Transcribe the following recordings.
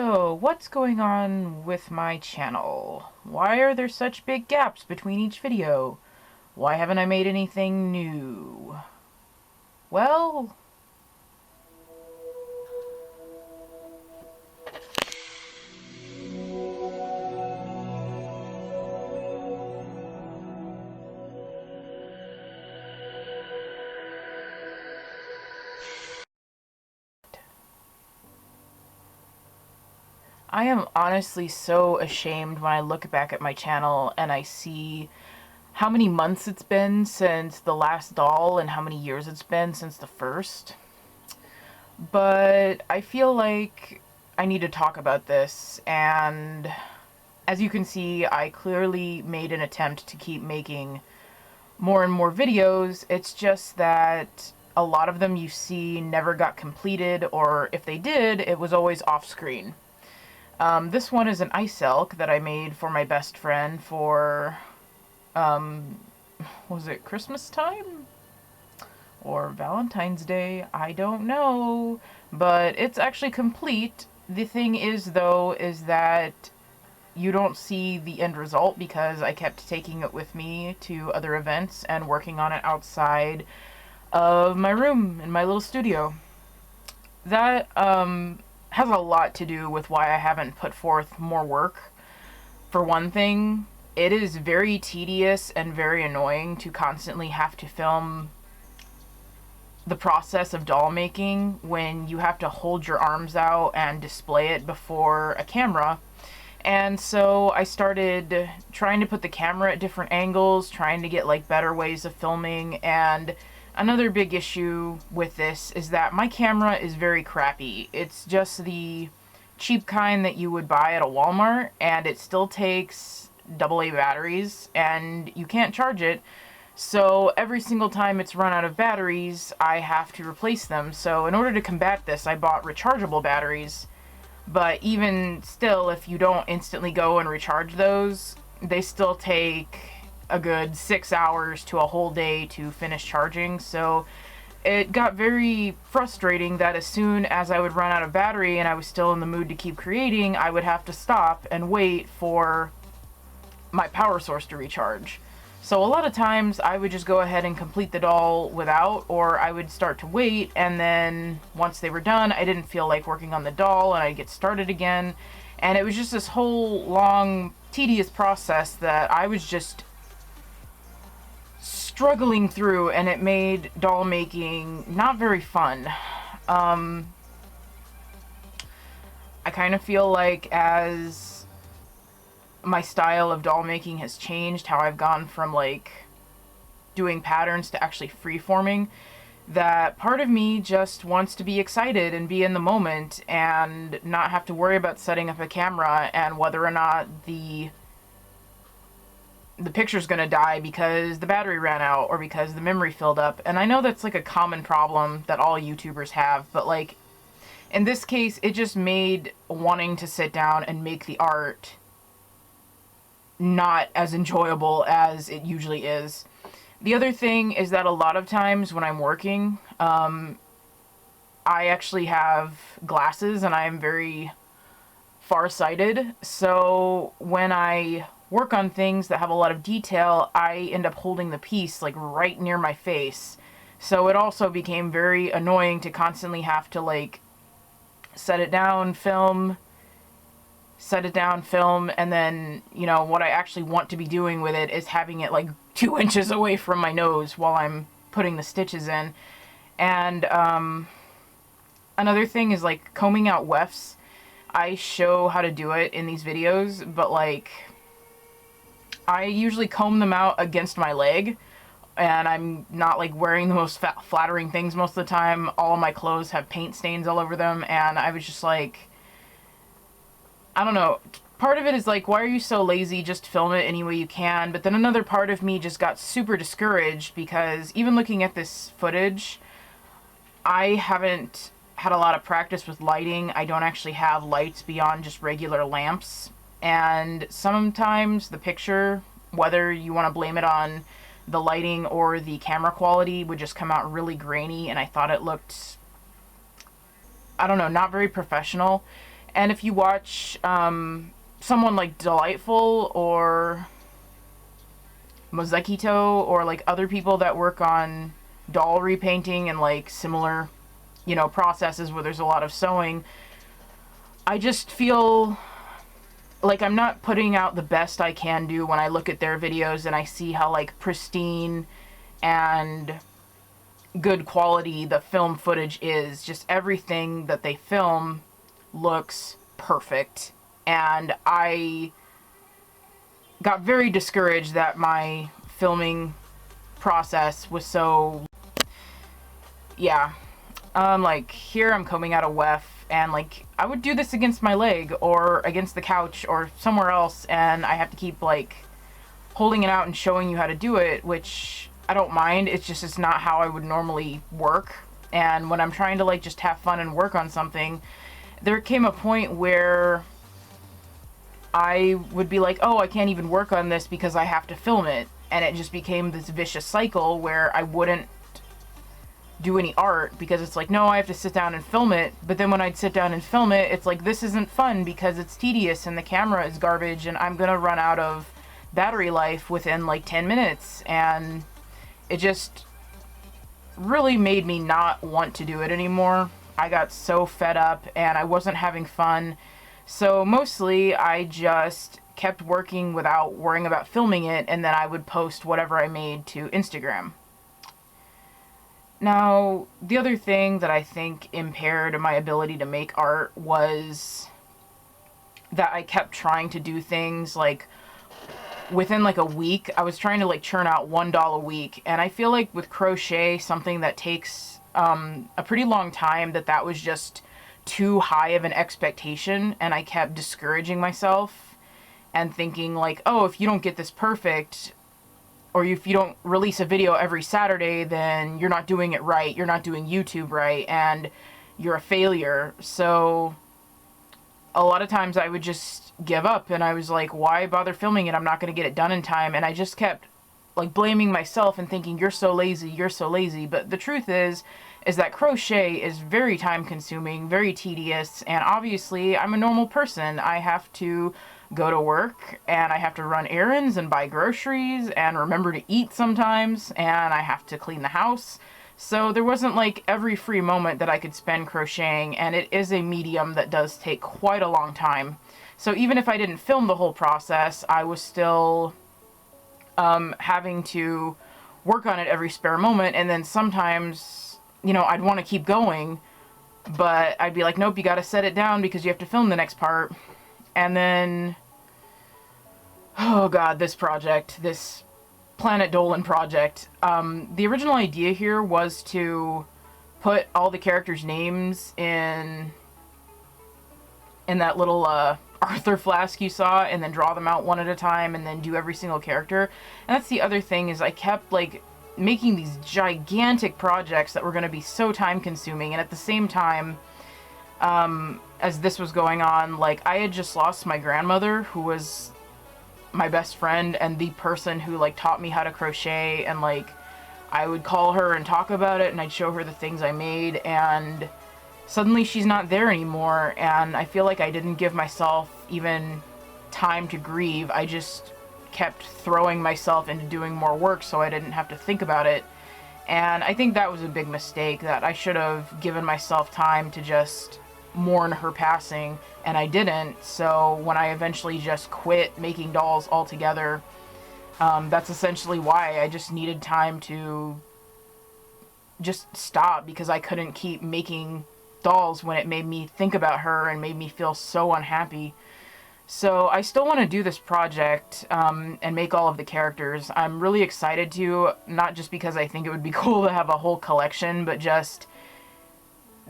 So, what's going on with my channel? Why are there such big gaps between each video? Why haven't I made anything new? Well, I am honestly so ashamed when I look back at my channel and I see how many months it's been since the last doll and how many years it's been since the first. But I feel like I need to talk about this, and as you can see, I clearly made an attempt to keep making more and more videos. It's just that a lot of them you see never got completed, or if they did, it was always off screen. This one is an ice elk that I made for my best friend for, was it Christmas time? Or Valentine's Day? I don't know. But it's actually complete. The thing is, though, is that you don't see the end result because I kept taking it with me to other events and working on it outside of my room in my little studio. That, has a lot to do with why I haven't put forth more work. For one thing, it is very tedious and very annoying to constantly have to film the process of doll making when you have to hold your arms out and display it before a camera. And so I started trying to put the camera at different angles, trying to get like better ways of filming. And another big issue with this is that my camera is very crappy. It's just the cheap kind that you would buy at a Walmart, and it still takes AA batteries and you can't charge it. So every single time it's run out of batteries, I have to replace them. So in order to combat this, I bought rechargeable batteries. But even still, if you don't instantly go and recharge those, they still take a good 6 hours to a whole day to finish charging. So it got very frustrating that as soon as I would run out of battery and I was still in the mood to keep creating, I would have to stop and wait for my power source to recharge. So a lot of times I would just go ahead and complete the doll without, or I would start to wait, and then once they were done, I didn't feel like working on the doll and I'd get started again. And it was just this whole long, tedious process that I was just struggling through, and it made doll making not very fun. I kind of feel like as my style of doll making has changed, how I've gone from like doing patterns to actually freeforming, that part of me just wants to be excited and be in the moment and not have to worry about setting up a camera and whether or not the picture's gonna die because the battery ran out or because the memory filled up. And I know that's like a common problem that all YouTubers have, but like in this case, it just made wanting to sit down and make the art not as enjoyable as it usually is. The other thing is that a lot of times when I'm working, I actually have glasses and I'm very farsighted. So when I work on things that have a lot of detail, I end up holding the piece like right near my face. So it also became very annoying to constantly have to like set it down, film, set it down, film, and then, you know, what I actually want to be doing with it is having it like 2 inches away from my nose while I'm putting the stitches in. And another thing is like combing out wefts. I show how to do it in these videos, but like I usually comb them out against my leg, and I'm not like wearing the most flattering things most of the time. All of my clothes have paint stains all over them, and I was just like, I don't know, part of it is like, why are you so lazy? Just film it any way you can. But then another part of me just got super discouraged because even looking at this footage, I haven't had a lot of practice with lighting. I don't actually have lights beyond just regular lamps. And sometimes the picture, whether you want to blame it on the lighting or the camera quality, would just come out really grainy, and I thought it looked, I don't know, not very professional. And if you watch someone like Delightful or Mozekito or like other people that work on doll repainting and like similar, you know, processes where there's a lot of sewing, I just feel like I'm not putting out the best I can do when I look at their videos and I see how like pristine and good quality the film footage is. Just everything that they film looks perfect. And I got very discouraged that my filming process was so, yeah. Like here I'm combing out a weft, and like I would do this against my leg or against the couch or somewhere else, and I have to keep like holding it out and showing you how to do it, which I don't mind. It's just, it's not how I would normally work. And when I'm trying to like just have fun and work on something, there came a point where I would be like, oh, I can't even work on this because I have to film it. And it just became this vicious cycle where I wouldn't do any art because it's like, no, I have to sit down and film it. But then when I'd sit down and film it, it's like, this isn't fun because it's tedious and the camera is garbage and I'm gonna run out of battery life within like 10 minutes. And it just really made me not want to do it anymore. I got so fed up and I wasn't having fun. So mostly I just kept working without worrying about filming it, and then I would post whatever I made to Instagram. Now, the other thing that I think impaired my ability to make art was that I kept trying to do things like within like a week. I was trying to like churn out $1 a week, and I feel like with crochet, something that takes a pretty long time, that was just too high of an expectation, and I kept discouraging myself and thinking like, oh, if you don't get this perfect, or if you don't release a video every Saturday, then you're not doing it right, you're not doing YouTube right, and you're a failure. So a lot of times I would just give up, and I was like, why bother filming it? I'm not going to get it done in time. And I just kept like blaming myself and thinking, you're so lazy, you're so lazy. But the truth is that crochet is very time consuming, very tedious, and obviously I'm a normal person. I have to go to work, and I have to run errands and buy groceries and remember to eat sometimes, and I have to clean the house. So there wasn't like every free moment that I could spend crocheting, and it is a medium that does take quite a long time. So even if I didn't film the whole process, I was still having to work on it every spare moment, and then sometimes, you know, I'd want to keep going, but I'd be like, nope, you got to set it down because you have to film the next part. And then, oh god, this project, this Planet Dolan project. The original idea here was to put all the characters' names in that little Arthur flask you saw, and then draw them out one at a time, and then do every single character. And that's the other thing, is I kept like making these gigantic projects that were going to be so time consuming, and at the same time, as this was going on, like I had just lost my grandmother, who was my best friend and the person who like taught me how to crochet, and like I would call her and talk about it, and I'd show her the things I made, and suddenly she's not there anymore. And I feel like I didn't give myself even time to grieve. I just kept throwing myself into doing more work so I didn't have to think about it. And I think that was a big mistake, that I should have given myself time to just mourn her passing, and I didn't. So when I eventually just quit making dolls altogether, that's essentially why. I just needed time to just stop, because I couldn't keep making dolls when it made me think about her and made me feel so unhappy. So I still want to do this project and make all of the characters. I'm really excited to, not just because I think it would be cool to have a whole collection, but just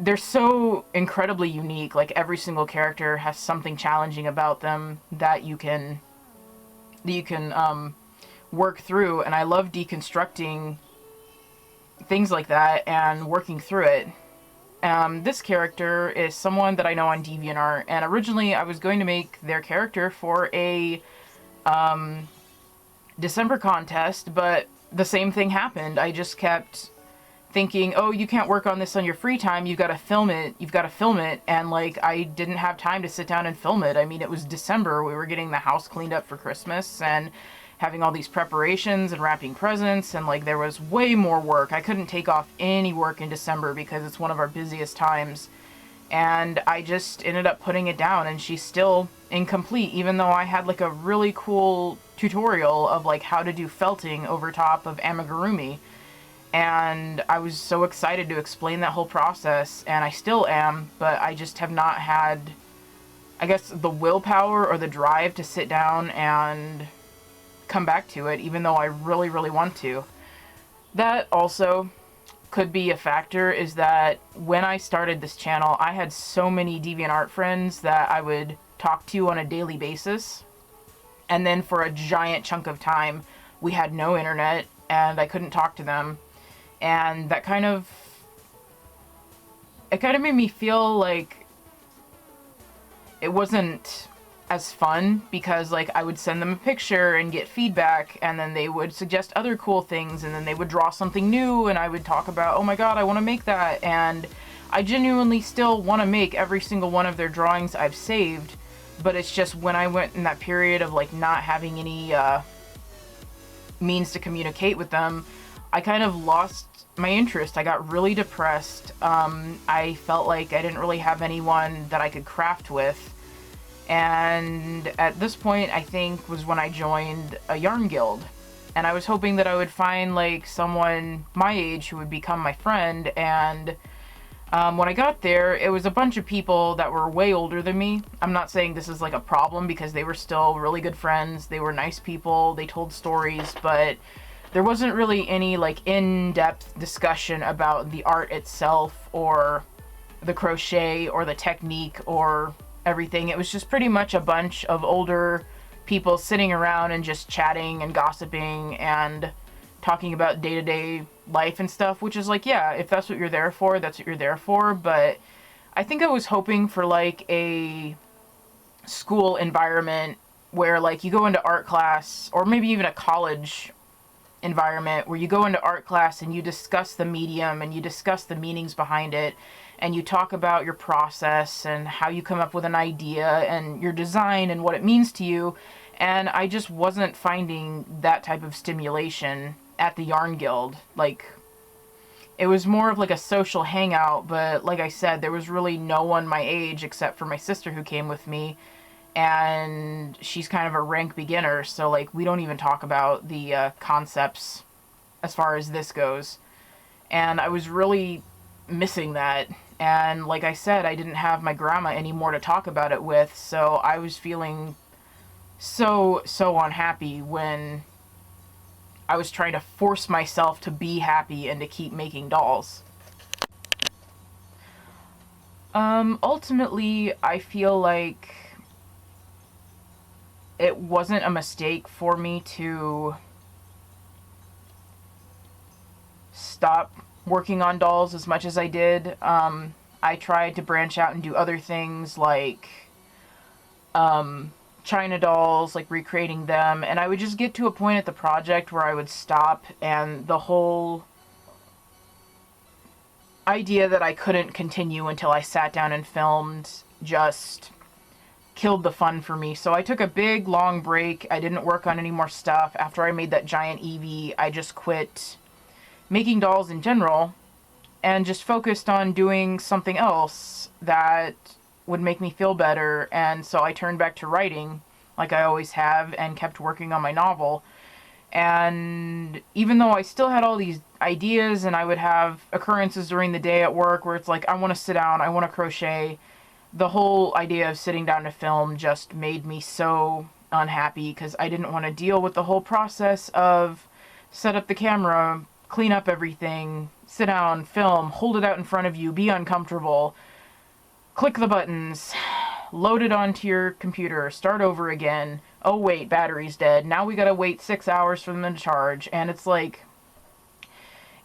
they're so incredibly unique. Like every single character has something challenging about them that you can work through, and I love deconstructing things like that and working through it. This character is someone that I know on DeviantArt, and originally I was going to make their character for a December contest, but the same thing happened. I just kept thinking, oh, you can't work on this on your free time, you've got to film it, and like I didn't have time to sit down and film it. I mean, it was December, we were getting the house cleaned up for Christmas and having all these preparations and wrapping presents, and like there was way more work. I couldn't take off any work in December because it's one of our busiest times, and I just ended up putting it down, and she's still incomplete, even though I had like a really cool tutorial of like how to do felting over top of amigurumi. And I was so excited to explain that whole process, and I still am, but I just have not had, I guess, the willpower or the drive to sit down and come back to it, even though I really, really want to. That also could be a factor, is that when I started this channel, I had so many DeviantArt friends that I would talk to on a daily basis, and then for a giant chunk of time, we had no internet, and I couldn't talk to them. And that kind of made me feel like it wasn't as fun, because like I would send them a picture and get feedback, and then they would suggest other cool things, and then they would draw something new, and I would talk about, oh my god, I want to make that, and I genuinely still want to make every single one of their drawings I've saved, but it's just when I went in that period of like not having any means to communicate with them, I kind of lost my interest. I got really depressed. I felt like I didn't really have anyone that I could craft with. And at this point, I think, was when I joined a yarn guild. And I was hoping that I would find like someone my age who would become my friend. And when I got there, it was a bunch of people that were way older than me. I'm not saying this is like a problem, because they were still really good friends. They were nice people. They told stories, but there wasn't really any like in-depth discussion about the art itself or the crochet or the technique or everything. It was just pretty much a bunch of older people sitting around and just chatting and gossiping and talking about day-to-day life and stuff, which is like, yeah, if that's what you're there for, that's what you're there for. But I think I was hoping for like a school environment where like you go into art class, or maybe even a college environment where you go into art class and you discuss the medium and you discuss the meanings behind it, and you talk about your process and how you come up with an idea and your design and what it means to you. And I just wasn't finding that type of stimulation at the Yarn Guild. Like, it was more of like a social hangout, but like I said, there was really no one my age except for my sister who came with me, and she's kind of a rank beginner, so like we don't even talk about the concepts as far as this goes. And I was really missing that, and like I said, I didn't have my grandma anymore to talk about it with, so I was feeling so unhappy when I was trying to force myself to be happy and to keep making dolls. Ultimately, I feel like it wasn't a mistake for me to stop working on dolls as much as I did. I tried to branch out and do other things like China dolls, like recreating them, and I would just get to a point at the project where I would stop, and the whole idea that I couldn't continue until I sat down and filmed just killed the fun for me. So I took a big long break. I didn't work on any more stuff. After I made that giant Eevee, I just quit making dolls in general and just focused on doing something else that would make me feel better. And so I turned back to writing like I always have and kept working on my novel. And even though I still had all these ideas and I would have occurrences during the day at work where it's like, I want to sit down, I want to crochet, the whole idea of sitting down to film just made me so unhappy, because I didn't want to deal with the whole process of set up the camera, clean up everything, sit down, film, hold it out in front of you, be uncomfortable, click the buttons, load it onto your computer, start over again. Oh wait, battery's dead. Now we gotta wait 6 hours for them to charge. And it's like,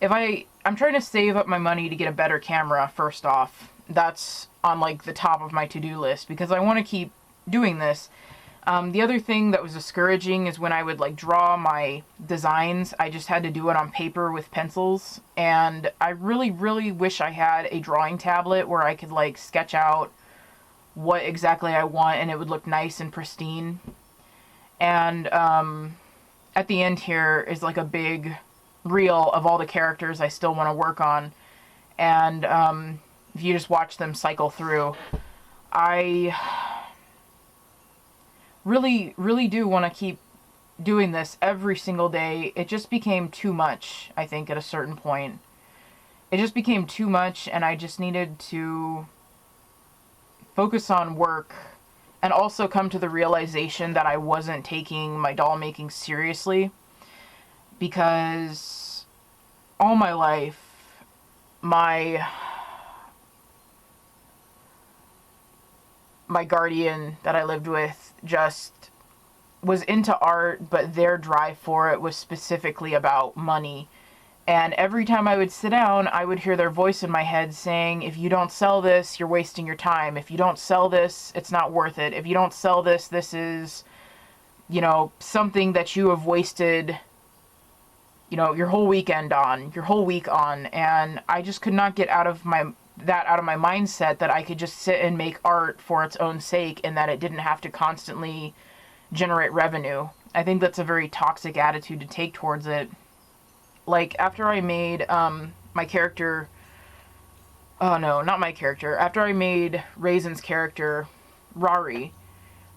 I'm trying to save up my money to get a better camera, first off. That's on like the top of my to-do list, because I want to keep doing this. The other thing that was discouraging is when I would like draw my designs, I just had to do it on paper with pencils. And I really, really wish I had a drawing tablet where I could like sketch out what exactly I want and it would look nice and pristine. And at the end here is like a big reel of all the characters I still want to work on. And if you just watch them cycle through, I really, really do want to keep doing this every single day. It just became too much, I think, at a certain point. It just became too much, and I just needed to focus on work and also come to the realization that I wasn't taking my doll making seriously, because all my life, my guardian that I lived with just was into art, but their drive for it was specifically about money. And every time I would sit down, I would hear their voice in my head saying, if you don't sell this, you're wasting your time. If you don't sell this, it's not worth it. If you don't sell this, this is, something that you have wasted, your whole weekend on, your whole week on. And I just could not get out of my mindset that I could just sit and make art for its own sake and that it didn't have to constantly generate revenue. I think that's a very toxic attitude to take towards it. Like, after I made my character, oh no, not my character, after I made Raisin's character, Rari,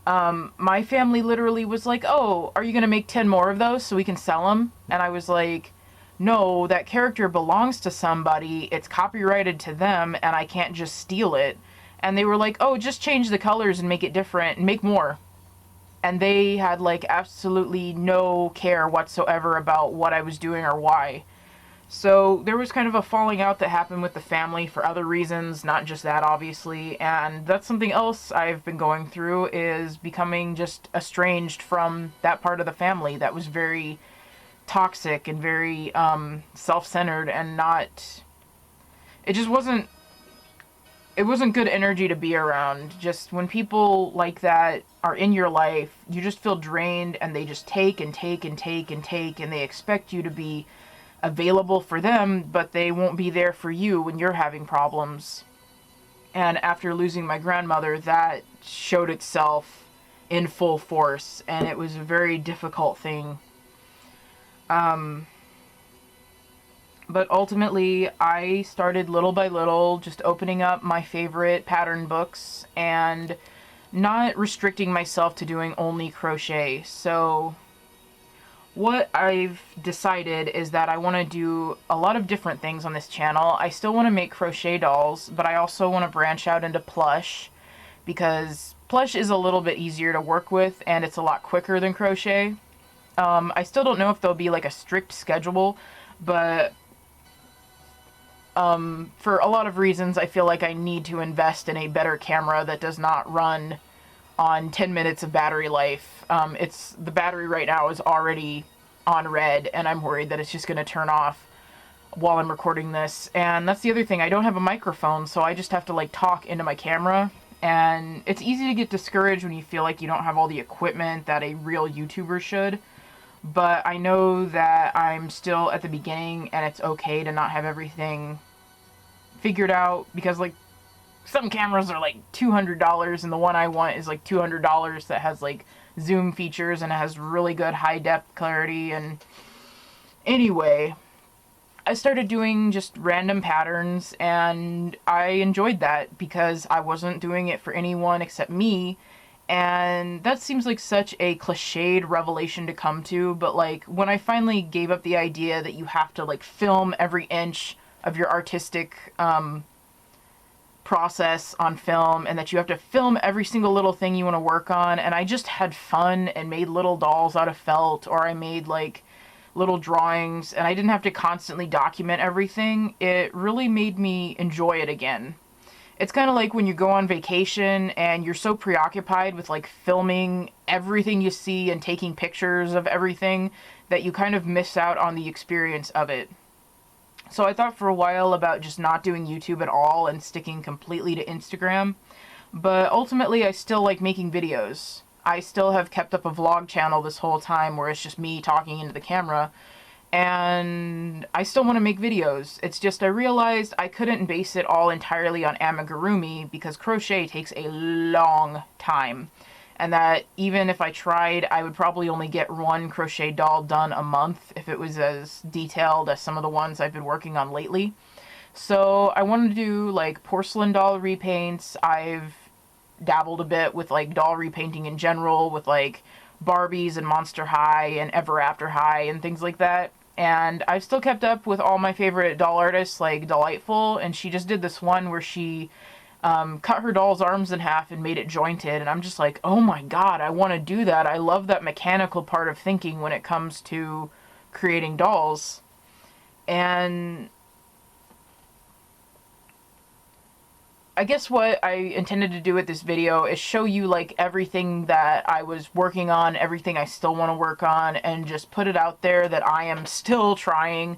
my family literally was like, oh, are you going to make 10 more of those so we can sell them? And I was like, no, that character belongs to somebody, it's copyrighted to them, and I can't just steal it. And they were like, oh, just change the colors and make it different and make more. And they had like absolutely no care whatsoever about what I was doing or why. So there was kind of a falling out that happened with the family for other reasons, not just that, obviously. And that's something else I've been going through, is becoming just estranged from that part of the family that was very toxic and very self-centered, and not, it just wasn't, it wasn't good energy to be around. Just when people like that are in your life, you just feel drained, and they just take and take and take and take, and they expect you to be available for them, but they won't be there for you when you're having problems. And after losing my grandmother, that showed itself in full force, and it was a very difficult thing. But ultimately, I started little by little just opening up my favorite pattern books and not restricting myself to doing only crochet. So what I've decided is that I want to do a lot of different things on this channel. I still want to make crochet dolls, but I also want to branch out into plush, because plush is a little bit easier to work with and it's a lot quicker than crochet. I still don't know if there'll be like a strict schedule, but for a lot of reasons, I feel like I need to invest in a better camera that does not run on 10 minutes of battery life. The battery right now is already on red, and I'm worried that it's just going to turn off while I'm recording this. And that's the other thing, I don't have a microphone, so I just have to like talk into my camera. And it's easy to get discouraged when you feel like you don't have all the equipment that a real YouTuber should. But I know that I'm still at the beginning, and it's okay to not have everything figured out, because like some cameras are like $200 and the one I want is like $200 that has like zoom features and it has really good high depth clarity. And anyway, I started doing just random patterns, and I enjoyed that because I wasn't doing it for anyone except me. And that seems like such a cliched revelation to come to, but like when I finally gave up the idea that you have to like film every inch of your artistic process on film, and that you have to film every single little thing you want to work on, and I just had fun and made little dolls out of felt, or I made like little drawings, and I didn't have to constantly document everything, it really made me enjoy it again. It's kind of like when you go on vacation and you're so preoccupied with like filming everything you see and taking pictures of everything that you kind of miss out on the experience of it. So I thought for a while about just not doing YouTube at all and sticking completely to Instagram, but ultimately I still like making videos. I still have kept up a vlog channel this whole time where it's just me talking into the camera, and I still want to make videos. It's just I realized I couldn't base it all entirely on amigurumi because crochet takes a long time, and that even if I tried, I would probably only get one crochet doll done a month if it was as detailed as some of the ones I've been working on lately. So I wanted to do like porcelain doll repaints. I've dabbled a bit with like doll repainting in general, with like Barbies and Monster High and Ever After High and things like that. And I've still kept up with all my favorite doll artists like Delightful, and she just did this one where she cut her doll's arms in half and made it jointed, and I'm just like, oh my god, I want to do that. I love that mechanical part of thinking when it comes to creating dolls. And I guess what I intended to do with this video is show you like everything that I was working on, everything I still want to work on, and just put it out there that I am still trying.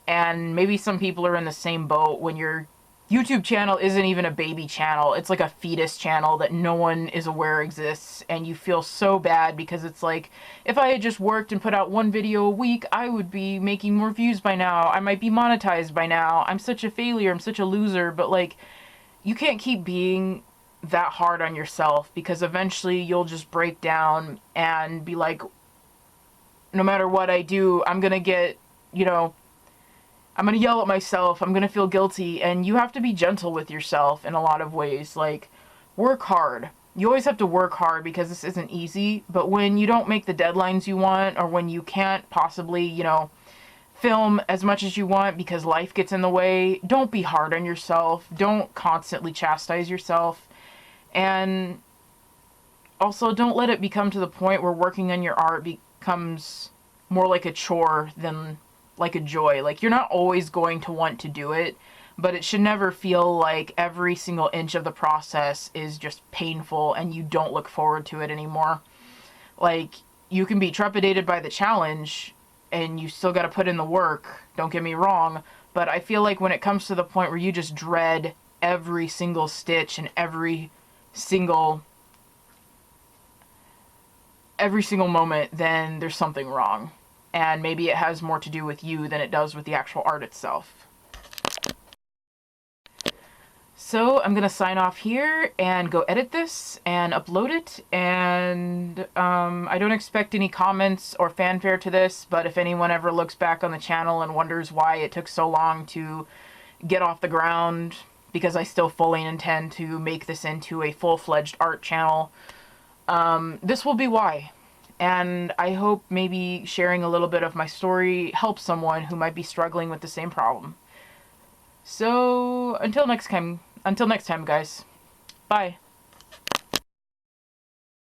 And maybe some people are in the same boat when your YouTube channel isn't even a baby channel. It's like a fetus channel that no one is aware exists, and you feel so bad because it's like, if I had just worked and put out one video a week, I would be making more views by now. I might be monetized by now. I'm such a failure. I'm such a loser. But like, you can't keep being that hard on yourself, because eventually you'll just break down and be like, no matter what I do, I'm gonna get, I'm gonna yell at myself, I'm gonna feel guilty, and you have to be gentle with yourself in a lot of ways. Like, work hard. You always have to work hard because this isn't easy, but when you don't make the deadlines you want, or when you can't possibly, film as much as you want because life gets in the way, don't be hard on yourself. Don't constantly chastise yourself. And also, don't let it become to the point where working on your art becomes more like a chore than like a joy. Like, you're not always going to want to do it, but it should never feel like every single inch of the process is just painful and you don't look forward to it anymore. Like, you can be trepidated by the challenge and you still got to put in the work, don't get me wrong, but I feel like when it comes to the point where you just dread every single stitch and every single moment, then there's something wrong. And maybe it has more to do with you than it does with the actual art itself. So I'm going to sign off here and go edit this and upload it. And I don't expect any comments or fanfare to this, but if anyone ever looks back on the channel and wonders why it took so long to get off the ground, because I still fully intend to make this into a full-fledged art channel, this will be why. And I hope maybe sharing a little bit of my story helps someone who might be struggling with the same problem. So until next time, guys. Bye.